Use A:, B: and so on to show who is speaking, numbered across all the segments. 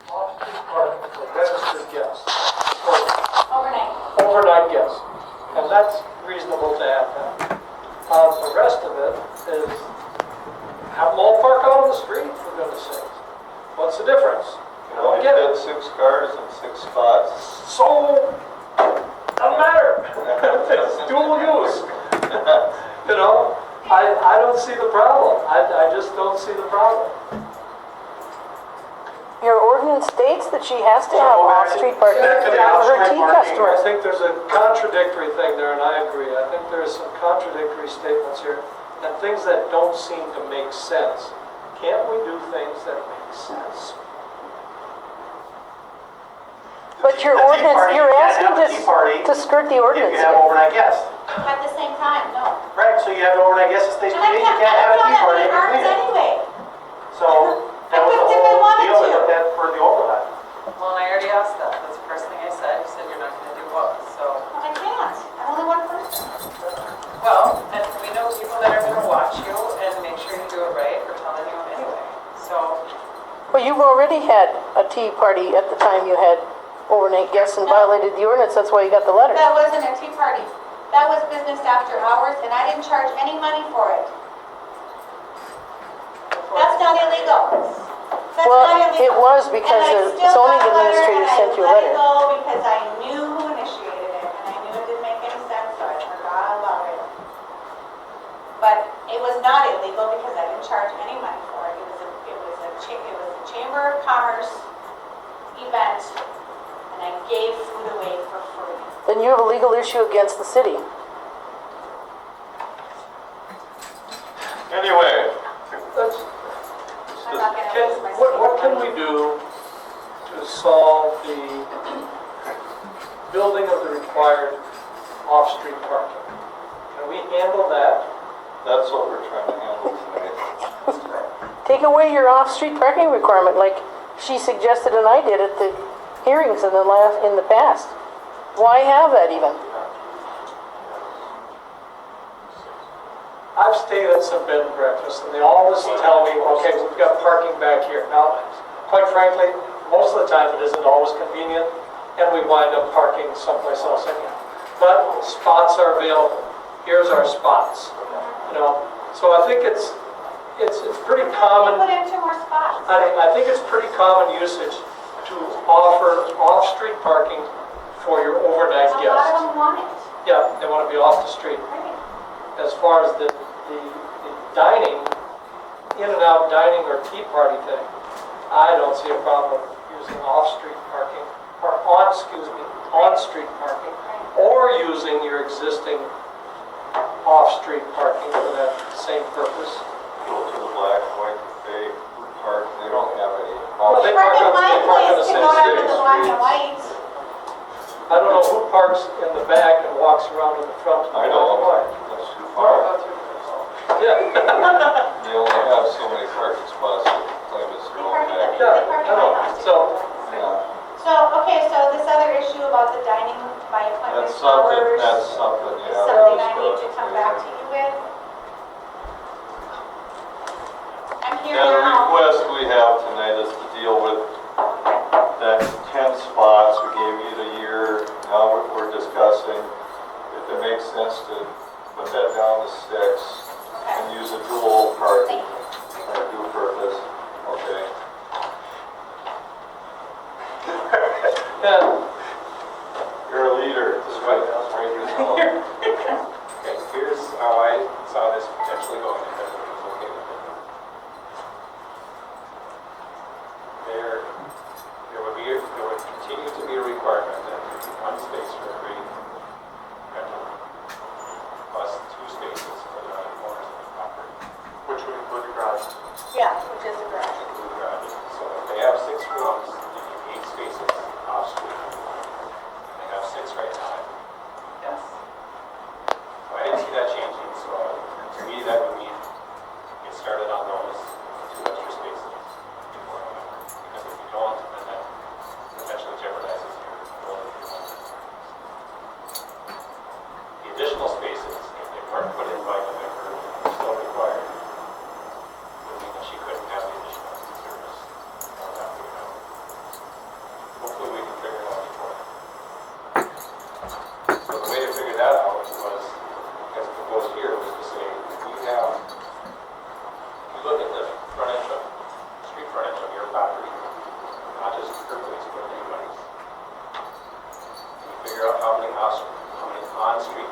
A: Off-street parking for registered guests,
B: Overnight.
A: overnight guests, and that's reasonable to have that. The rest of it is have them all park out on the street, for goodness sakes. What's the difference?
C: You only
A: Get it.
C: fit 6 cars and 6 spots.
A: So, doesn't matter. It's dual use. You know, I don't see the problem. I just don't see the problem.
D: Your ordinance states that she has to have off-street parking
E: Back to the
D: for her
E: off-street
D: tea
E: parking.
A: I
D: customers.
A: think there's a contradictory thing there, and I agree. I think there's some contradictory statements here, and things that don't seem to make sense. Can't we do things that make sense?
D: But your
E: A tea
D: ordinance,
E: party,
D: you're
E: you can't
D: asking
E: have a tea party
D: to skirt the
E: If
D: ordinance
E: you have
D: here.
E: overnight guests.
B: At the same time, no.
E: Right, so you have overnight guests at Station
B: And I
E: 8, you
B: can't,
E: can't
B: I
E: have a
B: don't
E: tea
B: have
E: party
B: any
E: in
B: arms
E: between it.
B: anyway.
E: So, that was the
B: couldn't if I
E: whole
B: wanted
E: deal
B: to.
E: with that for the overnight.
F: Well, and I already asked that. That's the first thing I said. You said you're not going to do what, so.
B: I can't. I'm only one person.
F: Well, and we know people that are going to watch you and make sure you do it right. We're telling you anyway. So,
D: Well, you've already had a tea party at the time you had overnight guests and violated the ordinance, that's why you got the letter.
B: That wasn't a tea party. That was business after hours, and I didn't charge any money for it. That's not illegal. That's
D: Well,
B: not illegal.
D: it was because
B: And I
D: the
B: still
D: zoning
B: got a letter,
D: administrator sent you a
B: And I
D: letter.
B: let it go because I knew who initiated it, and I knew it didn't make any sense, so I forgot about it. But it was not illegal because I didn't charge any money for it. It was a Chamber of Commerce event, and I gave food away for free.
D: Then you have a legal issue against the city.
C: Anyway,
A: Let's,
B: I'm not gonna
A: can,
B: waste my
A: what can
B: money.
A: we do to solve the building of the required off-street parking? Can we handle that?
C: that's what we're trying to handle tonight.
D: Take away your off-street parking requirement like she suggested and I did at the hearings in the past. Why have that even?
A: I've stayed at some bed and breakfasts, and they always tell me, okay, we've got parking back here. Now, quite frankly, most of the time it isn't always convenient, and we wind up parking someplace else anyhow. But spots are available. Here's our spots, you know. So I think it's pretty common.
B: Put in 2 more spots.
A: I think it's pretty common usage to offer off-street parking for your overnight
B: A lot of
A: guests.
B: them want it.
A: Yeah, they want to be off the street.
B: Right.
A: As far as the dining, in and out dining or tea party thing, I don't see a problem using off-street parking, or on-street parking, or using your existing off-street parking for that same purpose.
C: Go to the Black and White Cafe, Park, they don't have any.
A: Well, they
B: Park
A: park
B: at
A: on-
B: my
A: they park on the
B: place to
A: same
B: go down to
A: street.
B: the black and white.
A: I don't know who parks in the back and walks around in the front.
C: I don't, that's too far.
A: Yeah.
C: They only have so many parking spots to claim it's their own back.
A: Yeah, I know. So,
C: Yeah,
B: So, okay, so this other issue about the dining by appointment
C: that's something,
B: hours
C: that's something,
B: is
C: yeah.
B: something I need to come back to you with. I'm here
C: And the
B: now.
C: request we have tonight is to deal with that 10 spots, we gave you the year, now we're discussing if it makes sense to put that down to 6 and use a dual parking,
B: Thank you.
C: or dual purpose, okay?
A: and
C: You're a leader.
G: This is right now, it's right here. Okay, here's how I saw this potentially going, if everybody's okay with it. There would continue to be a requirement that there be 1 space for every rental, plus 2 spaces for the corners of the property.
E: Which would include your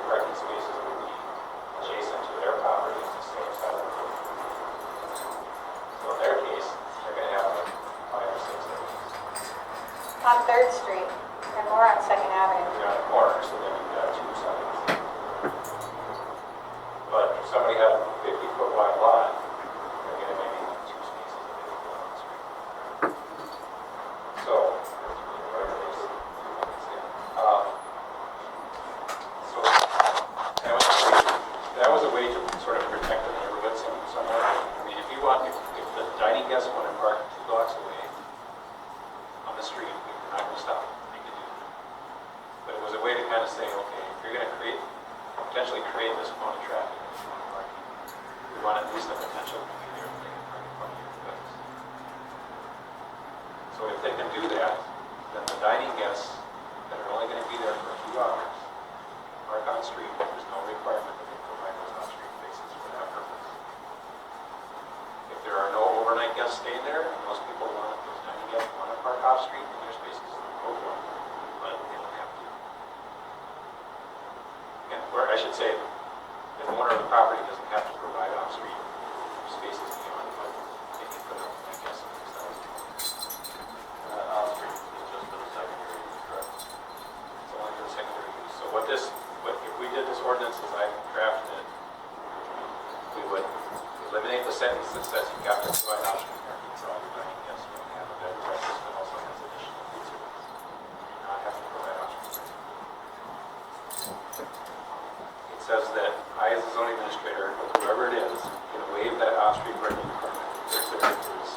G: parking spaces would be adjacent to their property on the same side of the road. So in their case, they're gonna have like 5 or 6 areas.
B: On Third Street and more on Second Avenue.
G: You're on a corner, so then you've got 2 sides. But if somebody had a 50-foot wide lot, they're gonna maybe have 2 spaces available on the street. So, whatever it is. So, that was a way to sort of protect the neighborhood somewhere. I mean, if you want, if the dining guests want to park 2 blocks away on the street, we're not gonna stop them. They can do that. But it was a way to kind of say, okay, if you're gonna potentially create this amount of traffic, we want at least the potential to be there to make it park in front of your place. So if they can do that, then the dining guests that are only gonna be there for a few hours, park on street, there's no requirement that they provide those on-street spaces for that purpose. If there are no overnight guests staying there, and those people want, those dining guests want to park off-street in their spaces, go for it, but they don't have to. And, or I should say, the owner of the property doesn't have to provide off-street spaces beyond what they need for the overnight guests themselves.
C: On-street is just for the secondary use, correct?
G: It's only for secondary use. So if we did this ordinance as I drafted it, we would eliminate the sentence that says you have to provide off-street parking for all your dining guests when you have a bed and breakfast that also has additional food service. You do not have to provide off-street parking. It says that I, as a zoning administrator, or whoever it is, can waive that off-street parking requirement if there's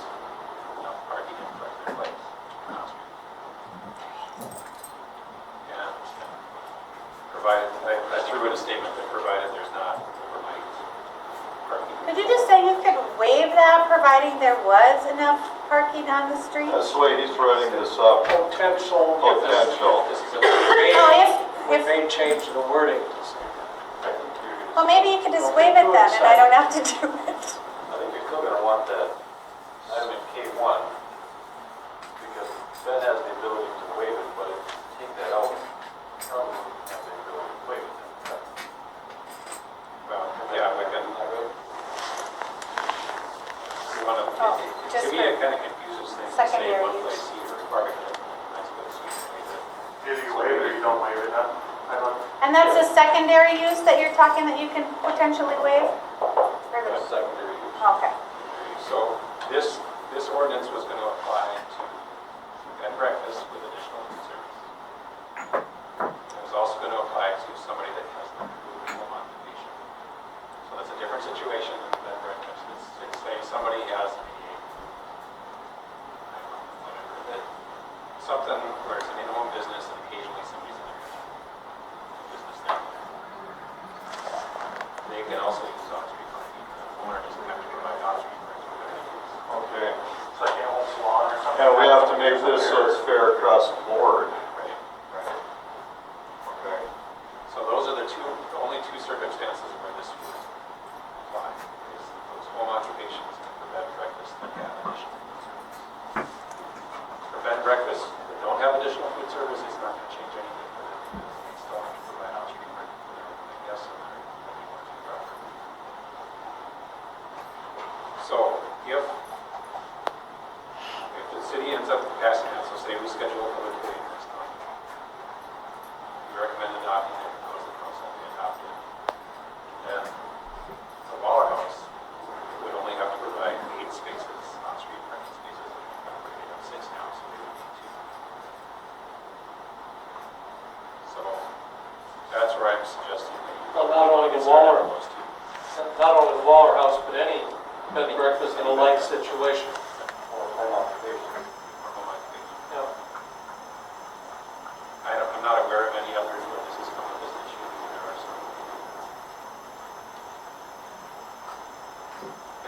G: enough parking in front of their place on off-street. And provided, I threw in a statement that provided there's not overnight parking.
B: Did you just say you could waive that providing there was enough parking on the street?
C: That's the way he's writing this up.
A: Potential.
C: Potential.
G: This is a
B: Oh,
A: We
B: if,
A: may change the wording to say
B: well, maybe you could just waive it then, and I don't have to do it.
C: I think you're still gonna want that item in K1, because Ben has the ability to waive it, but if you take that out, probably wouldn't have the ability to waive it.
G: Well, yeah, we can, we want to,
B: Oh, just
G: to me, it kind of confuses things. to say
B: secondary
G: one
B: use.
G: place here, requirement, that's what it's used to be.
E: Either you waive it or you don't waive it, huh? I don't.
B: And that's a secondary use that you're talking that you can potentially waive? Or
C: That's
B: the-
C: secondary use.
B: Okay.
G: So this ordinance was going to apply to bed and breakfast with additional food service. It was also going to apply to somebody that has the home occupation. So that's a different situation than bed and breakfast. It's say somebody has a, I don't know, whatever, that, something where it's an in-home business and occasionally somebody's in their business there. They can also use on-street parking. The owner doesn't have to provide on-street parking.
C: Okay.
E: It's like an old salon or something.
C: Yeah, we have to make this so it's fair across the board.
G: Right, right.
C: Okay.
G: So those are the only 2 circumstances where this would apply, is those home occupations and for bed and breakfast that have additional food service. For bed and breakfast that don't have additional food service, it's not going to change anything for them. They still have to provide on-street parking for their guests and their property. So if the city ends up passing that, so say we schedule a public hearing next month, we recommend adopting it, propose the council to adopt it, then the Waller House would only have to provide 8 spaces, on-street parking spaces, they have 6 now, so they would need 2. So that's where I'm suggesting.
A: Well, not only the Waller, not only the Waller House, but any bed and breakfast in a like situation.
C: Or home occupation.
G: Or home occupation.
A: Yeah.
G: I'm not aware of any others where this has come up as an issue. There are some.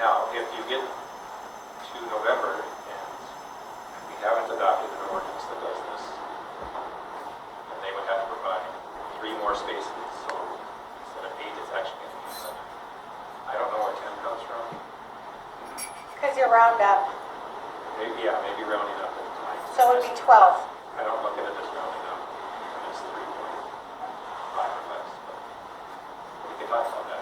G: Now, if you get to November and we haven't adopted an ordinance that does this, then they would have to provide 3 more spaces. So instead of 8, it's actually going to be 7. I don't know where 10 comes from.
B: Because you're round up,
G: Maybe, yeah, maybe rounding up at the time.
B: so it would be 12.
G: I don't look at it as rounding up, and it's 3.5 or less. But talked about that.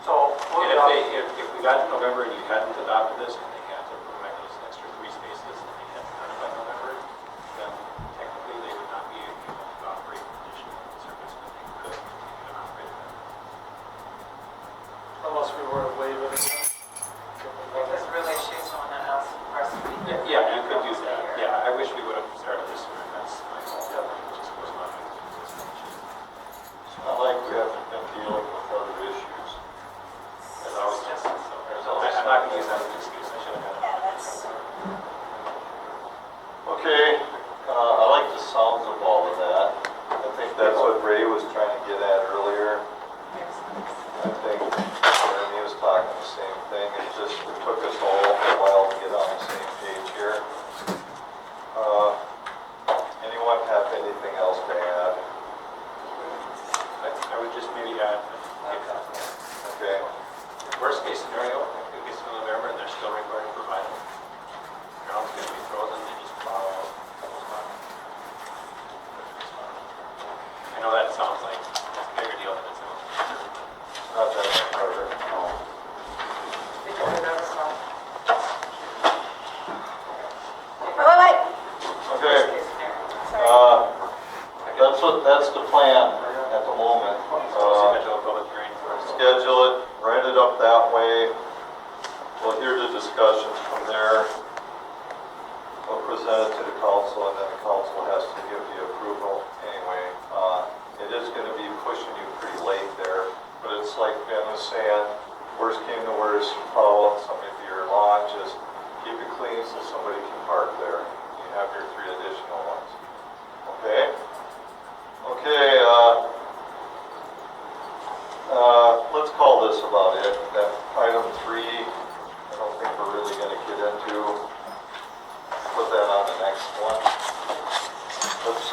E: So,
G: And if they, if we got to November and you hadn't adopted this, and they had to provide those extra 3 spaces, and they hadn't done it by November, then technically they would not be able to operate additional service, but they could continue to operate that.
A: Unless we were to waive it again.
F: Because really she's the one that asked for us to be here.
G: Yeah, you could do that. Yeah, I wish we would have started this sooner, that's my fault. It just was not.
C: It's not like we haven't been dealing with other issues.
G: There's always just, so, I'm not gonna use that as an excuse, I should have had it.
B: Yeah, that's,
C: Okay, I like the sounds of all of that. I think that's what Ray was trying to get at earlier. I think Jeremy was talking the same thing. It took us all a while to get on the same page here. Anyone have anything else to add?
G: I would just maybe add,
C: Okay,
G: worst case scenario, if it gets to November and they're still required to provide them, ground's gonna be frozen, they just plow out. I know that sounds like it's a bigger deal than it sounds.
C: not that much harder, no.
F: They told me that was wrong.
B: wait.
C: Okay,
F: Worst case scenario.
C: that's the plan at the moment.
G: Schedule a public hearing first.
C: Schedule it, write it up that way. We'll hear the discussions from there. We'll present it to the council, and then the council has to give the approval anyway. It is gonna be pushing you pretty late there, but it's like Ben was saying, worst came to worst, plow out some of your lawn, just keep it clean so somebody can park there. You have your 3 additional ones. Okay? Okay, let's call this about it. That item 3, I don't think we're really gonna get into. Put that on the next one. Let's,